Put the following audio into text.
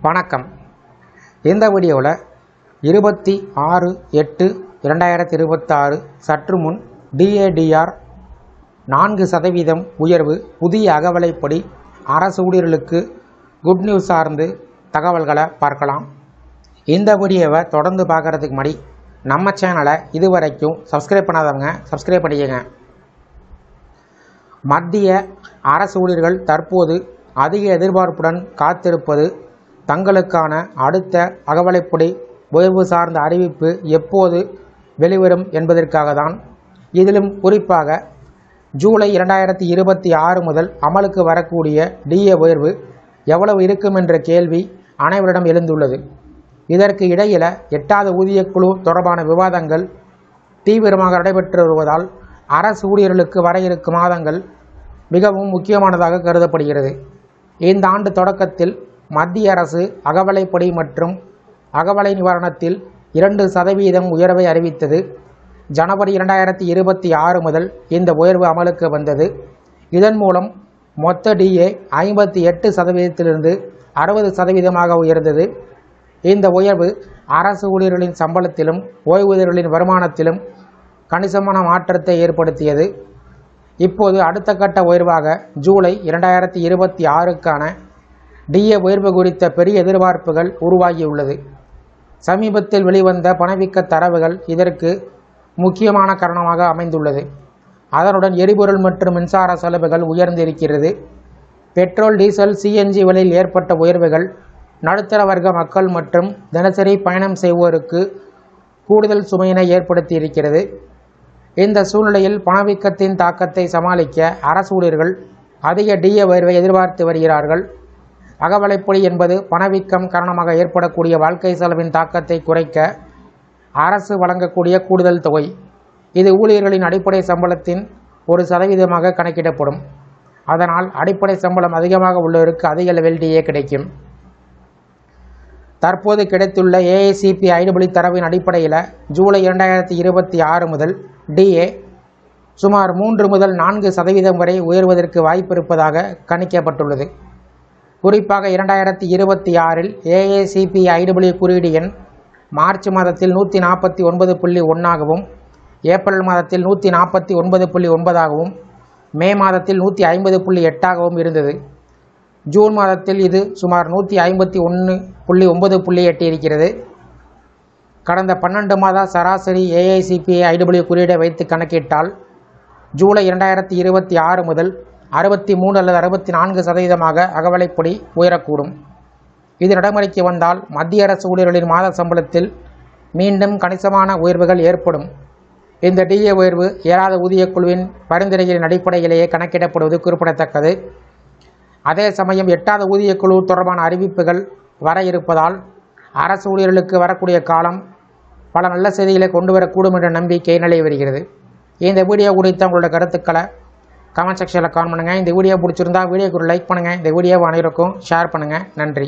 வணக்கம். இந்த வீடியோவில் 26/8/2026 சற்று முன் DADR 4% உயர்வு புதிய அகவலைப்படி அரசு ஊழியர்களுக்கு குட் நியூஸ் சார்ந்து தகவல்களை பார்க்கலாம். இந்த வீடியோவை தொடர்ந்து பார்க்குறதுக்கு முன்னாடி நம்ம சேனலை இதுவரைக்கும் சப்ஸ்கிரைப் பண்ணாதவங்க சப்ஸ்கிரைப் பண்ணிக்கங்க. மத்திய அரசு ஊழியர்கள் தற்போது அதிக எதிர்பார்ப்புடன் காத்திருப்பது தங்களுக்கான அடுத்த அகவலைப்படி உயர்வு சார்ந்த அறிவிப்பு எப்போது வெளிவரும் என்பதற்காக தான். இதிலும் குறிப்பாக ஜூலை 2026 முதல் அமலுக்கு வரக்கூடிய DA உயர்வு எவ்வளவு இருக்கும் என்ற கேள்வி அனைவரிடம் எழுந்துள்ளது. இதற்கு இடையில் 8வது ஊதியக்குழு தொடர்பான விவாதங்கள் தீவிரமாக நடைபெற்று வருவதால் அரசு ஊழியர்களுக்கு வர இருக்கும் மாதங்கள் மிகவும் முக்கியமானதாக கருதப்படுகிறது. இந்த ஆண்டு தொடக்கத்தில் மத்திய அரசு அகவலைப்படி மற்றும் அகவலை நிவாரணத்தில் 2% உயர்வை அறிவித்தது. ஜனவரி 2026 முதல் இந்த உயர்வு அமலுக்கு வந்தது. இதன் மூலம் மொத்த DA 58%லிருந்து 60% உயர்ந்தது. இந்த உயர்வு அரசு ஊழியர்களின் சம்பளத்திலும் ஓய்வூதியர்களின் வருமானத்திலும் கணிசமான மாற்றத்தை ஏற்படுத்தியது. இப்போது அடுத்த கட்ட உயர்வாக ஜூலை 2026க்கான DA உயர்வு குறித்த பெரிய எதிர்பார்ப்புகள் உருவாகியுள்ளது. சமீபத்தில் வெளிவந்த பணவீக்க தரவுகள் இதற்கு முக்கியமான காரணமாக அமைந்துள்ளது. அதனுடன் எரிபொருள் மற்றும் மின்சார செலவுகள் உயர்ந்திருக்கிறது. பெட்ரோல், டீசல், CNG விலையில் ஏற்பட்ட உயர்வுகள் நடுத்தர வர்க்க மக்கள் மற்றும் தினசரி பயணம் செய்வோருக்கு கூடுதல் சுமையினை ஏற்படுத்தியிருக்கிறது. இந்த சூழ்நிலையில் பணவீக்கத்தின் தாக்கத்தை சமாளிக்க அரசு ஊழியர்கள் அதிக DA உயர்வை எதிர்பார்த்து வருகிறார்கள். அகவலைப்படி என்பது பணவீக்கம் காரணமாக ஏற்படக்கூடிய வாழ்க்கை செலவின் தாக்கத்தை குறைக்க அரசு வழங்கக்கூடிய கூடுதல் தொகை. இது ஊழியர்களின் அடிப்படை சம்பளத்தின் 1% கணக்கிடப்படும். அதனால் அடிப்படை சம்பளம் அதிகமாக உள்ளவருக்கு அதிக லெவல் DA கிடைக்கும். தற்போது கிடைத்துள்ள AICPE தரவின் அடிப்படையில் ஜூலை 2026 முதல் DA சுமார் 3 முதல் 4% வரை உயர்வதற்கு வாய்ப்பு இருப்பதாக கணிக்கப்பட்டுள்ளது. குறிப்பாக 2026இல் AICPE குறியீடு எண் மார்ச் மாதத்தில் 149.1ஆகவும், ஏப்ரல் மாதத்தில் 149.9ஆகவும், மே மாதத்தில் 150.8ஆகவும் இருந்தது. ஜூன் மாதத்தில் இது சுமார் 151.9 இருக்கிறது. கடந்த 12 மாத சராசரி AICPE குறியீடை வைத்து கணக்கிட்டால் ஜூலை 2026 முதல் 63 அல்லது 64% அகவலைப்படி உயரக்கூடும். இது நடைமுறைக்கு வந்தால் மத்திய அரசு ஊழியர்களின் மாத சம்பளத்தில் மீண்டும் கணிசமான உயர்வுகள் ஏற்படும். இந்த DA உயர்வு 7வது ஊதியக்குழுவின் பரிந்துரைகளின் அடிப்படையிலேயே கணக்கிடப்படுவது குறிப்பிடத்தக்கது. அதே சமயம் 8வது ஊதியக்குழு தொடர்பான அறிவிப்புகள் வர இருப்பதால் அரசு ஊழியர்களுக்கு வரக்கூடிய காலம் பல நல்ல செய்திகளை கொண்டு வரக்கூடும் என்ற நம்பிக்கை நிலவி வருகிறது. இந்த வீடியோ குறித்த உங்களோட கருத்துக்களை கமெண்ட் செக்ஷனில் கமெண்ட் பண்ணுங்கள். இந்த வீடியோ பிடிச்சிருந்தா வீடியோக்கு ஒரு லைக் பண்ணுங்கள். இந்த வீடியோவை அனைவருக்கும் ஷேர் பண்ணுங்கள். நன்றி.